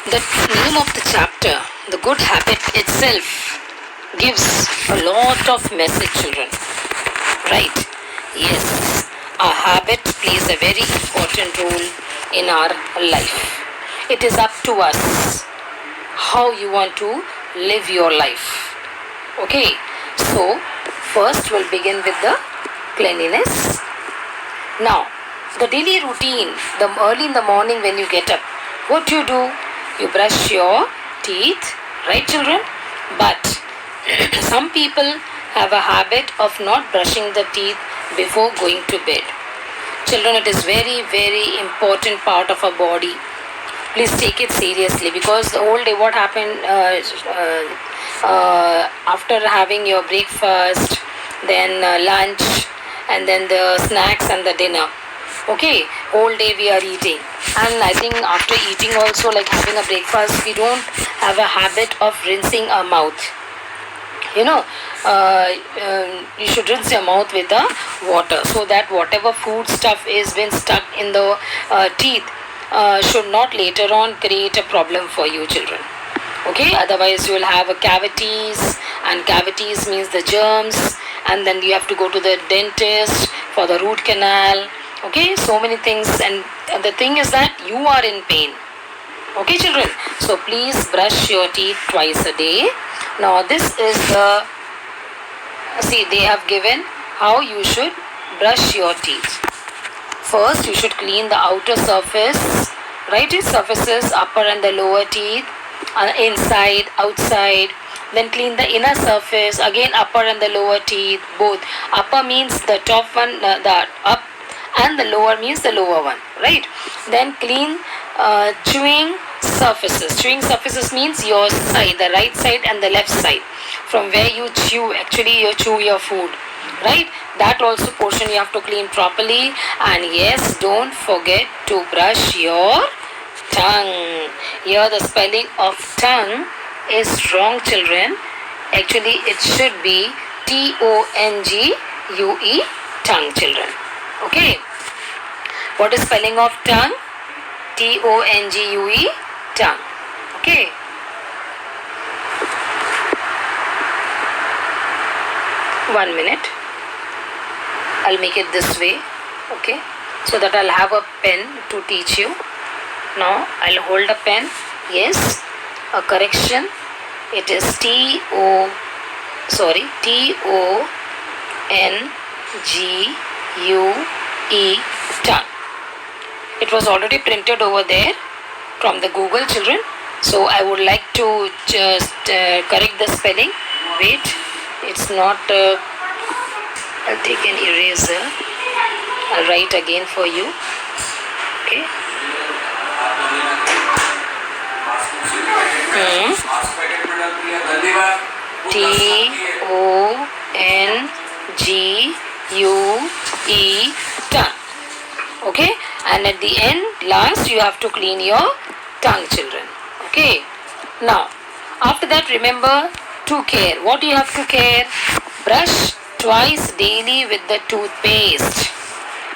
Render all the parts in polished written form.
The name of the chapter, the good habit itself, gives a lot of message, children. Right? Yes, a habit plays a very important role in our life. It is up to us how you want to live your life. Okay, so first we'll begin with the cleanliness. Now, the daily routine, the early in the morning when you get up, what do? You brush your teeth, right, children? But some people have a habit of not brushing the teeth before going to bed. Children, it is very, very important part of our body. Please take it seriously, because the whole day what happened after having your breakfast, then lunch, and then the snacks and the dinner. Okay, whole day we are eating, and I think after eating also, like having a breakfast, we don't have a habit of rinsing our mouth. You know, you should rinse your mouth with the water, so that whatever food stuff is been stuck in the teeth should not later on create a problem for you, children. Okay, otherwise you will have a cavities, and cavities means the germs, and then you have to go to the dentist for the root canal. Okay, so many things, and the thing is that you are in pain. Okay, children, so please brush your teeth twice a day. Now this is the, see, they have given how you should brush your teeth. First you should clean the outer surface, right? Its surfaces, upper and the lower teeth, inside, outside. Then clean the inner surface, again upper and the lower teeth, both. Upper means the top one, the up, and the lower means the lower one, right? Then clean chewing surfaces. Chewing surfaces means your side, the right side and the left side, from where you chew, actually you chew your food, right? That also portion you have to clean properly. And yes, don't forget to brush your tongue. Here the spelling of tongue is wrong, children. Actually it should be Tongue, tongue, children. Okay, what is spelling of tongue? Tongue, tongue. Okay, one minute, I'll make it this way. Okay, so that I'll have a pen to teach you. Now I'll hold a pen. Yes, a correction, it is Tongue. Tongue. It was already printed over there from the Google, children. So I would like to just correct the spelling. Wait, it's not. I'll take an eraser. I'll write again for you. Okay. Tongue. Tongue. Okay, and at the end, last, you have to clean your tongue, children. Okay, now after that, remember to care. What do you have to care? Brush twice daily with the toothpaste,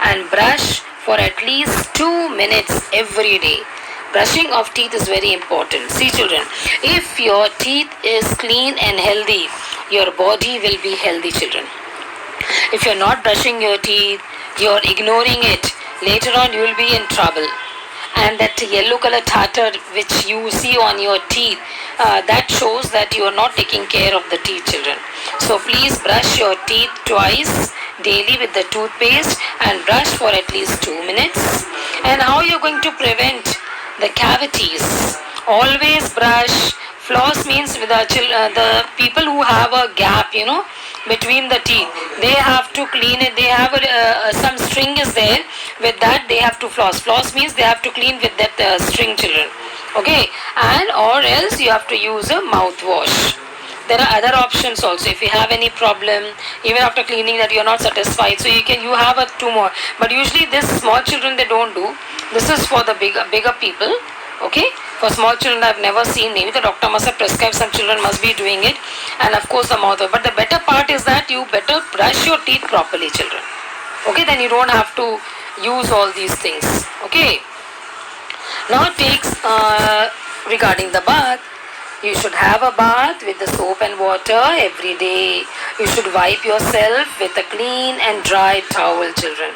and brush for at least 2 minutes every day. Brushing of teeth is very important. See, children, if your teeth is clean and healthy, your body will be healthy, children. If you're not brushing your teeth, you're ignoring it, later on you will be in trouble. And that yellow color tartar which you see on your teeth, that shows that you are not taking care of the teeth, children. So please brush your teeth twice daily with the toothpaste, and brush for at least 2 minutes. And how you're going to prevent the cavities? Always brush. Floss means with the people who have a gap, between the teeth, they have to clean it. They have some string is there, with that they have to floss. Floss means they have to clean with that string, children. Okay, and or else you have to use a mouthwash. There are other options also. If you have any problem, even after cleaning that you are not satisfied, so you have a 2 more. But usually this small children, they don't do. This is for the bigger people. Okay, for small children I've never seen. Maybe the doctor must have prescribed, some children must be doing it. And of course the mouth. But the better part is that you better brush your teeth properly, children. Okay, then you don't have to use all these things. Okay, now it takes regarding the bath, you should have a bath with the soap and water every day. You should wipe yourself with a clean and dry towel, children.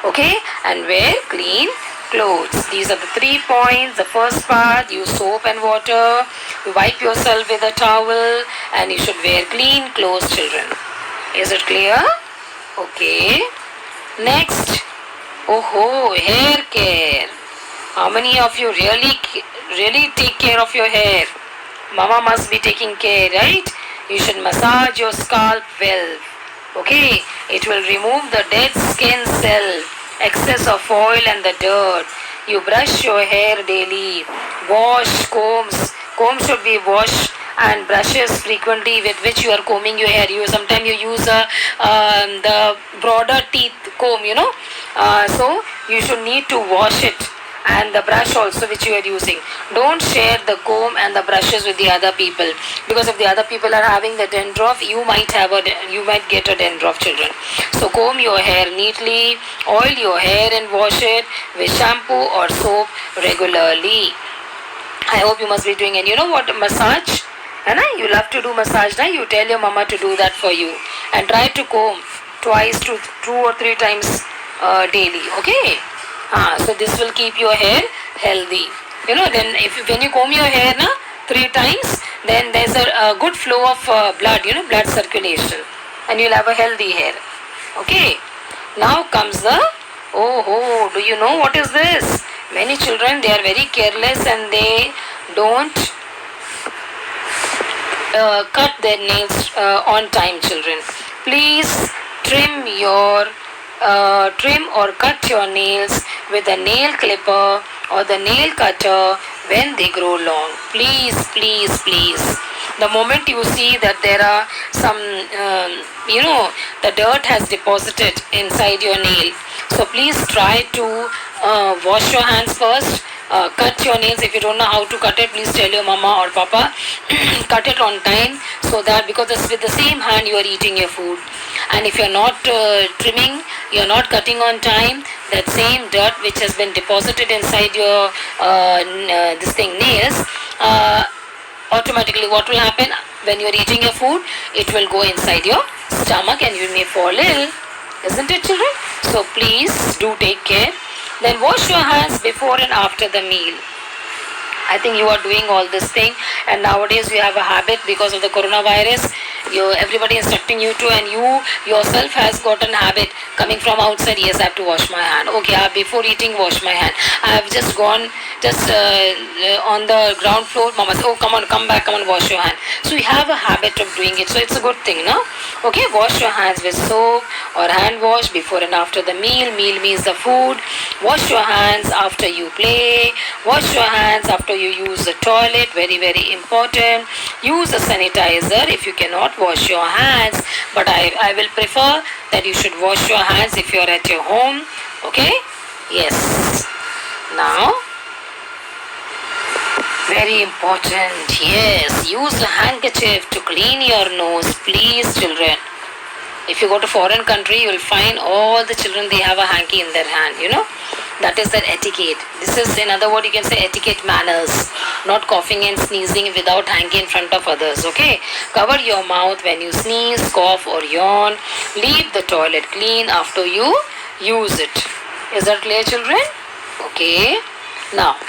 Okay? And wear clean clothes. These are the 3 points. The first part, use soap and water. You wipe yourself with a towel. And you should wear clean clothes, children. Is it clear? Okay. Next. Hair care. How many of you really take care of your hair? Mama must be taking care, right? You should massage your scalp well. Okay, it will remove the dead skin cell, excess of oil and the dirt. You brush your hair daily. Wash combs. Combs should be washed and brushes frequently with which you are combing your hair. Sometimes you use the broader teeth comb, so you should need to wash it, and the brush also which you are using. Don't share the comb and the brushes with the other people, because if the other people are having the dandruff, you might get a dandruff, children. So comb your hair neatly, oil your hair and wash it with shampoo or soap regularly. I hope you must be doing it. You know what? Massage. You love to do massage. You tell your mama to do that for you. And try to comb twice to 2 or 3 times daily. Okay? So this will keep your hair healthy. Then when you comb your hair 3 times, then there's a good flow of blood, blood circulation. And you'll have a healthy hair. Okay? Now comes the, do you know what is this? Many children, they are very careless and they don't cut their nails on time, children. Please trim or cut your nails with a nail clipper or the nail cutter when they grow long. Please, please, please. The moment you see that there are some, the dirt has deposited inside your nail, so please try to wash your hands first. Cut your nails. If you don't know how to cut it, please tell your mama or papa. Cut it on time, so that because with the same hand you are eating your food. And if you're not trimming, you're not cutting on time, that same dirt which has been deposited inside your nails, automatically what will happen when you're eating your food? It will go inside your stomach and you may fall ill. Isn't it, children? So please do take care. Then wash your hands before and after the meal. I think you are doing all this thing, and nowadays you have a habit because of the coronavirus. Everybody instructing you to, and you yourself has got an habit coming from outside. Yes, I have to wash my hand. Okay, before eating, wash my hand. I have just gone on the ground floor. Mama says, oh, come on, come back, come on, wash your hand. So you have a habit of doing it. So it's a good thing, no? Okay, wash your hands with soap or hand wash before and after the meal. Meal means the food. Wash your hands after you play. Wash your hands after you use the toilet. Very, very important. Use a sanitizer if you cannot wash your hands. But I will prefer that you should wash your hands if you are at your home. Okay? Yes. Now, very important. Yes. Use a handkerchief to clean your nose. Please, children. If you go to foreign country, you will find all the children, they have a hanky in their hand, That is their etiquette. This is, in other words, you can say etiquette manners. Not coughing and sneezing without hanky in front of others, okay? Cover your mouth when you sneeze, cough or yawn. Leave the toilet clean after you use it. Is that clear, children? Okay. Now,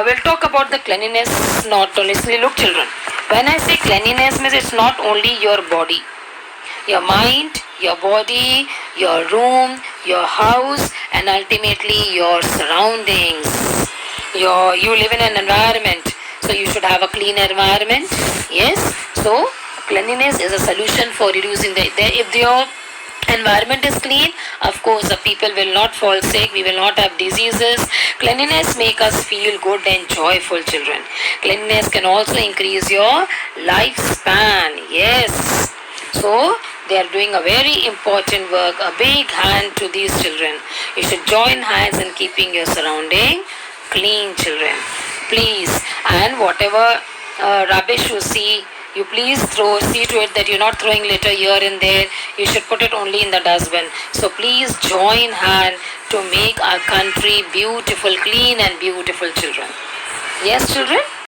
we'll talk about the cleanliness, not only. Look, children. When I say cleanliness, means it's not only your body. Your mind, your body, your room, your house, and ultimately your surroundings. You live in an environment, so you should have a clean environment. Yes. So cleanliness is a solution for reducing if your environment is clean, of course the people will not fall sick, we will not have diseases. Cleanliness makes us feel good and joyful, children. Cleanliness can also increase your lifespan. Yes. So they are doing a very important work. A big hand to these children. You should join hands in keeping your surrounding clean, children. Please. And whatever rubbish you see, you please see to it that you're not throwing litter here and there. You should put it only in the dustbin. So please join hand to make our country beautiful, clean and beautiful, children. Yes, children?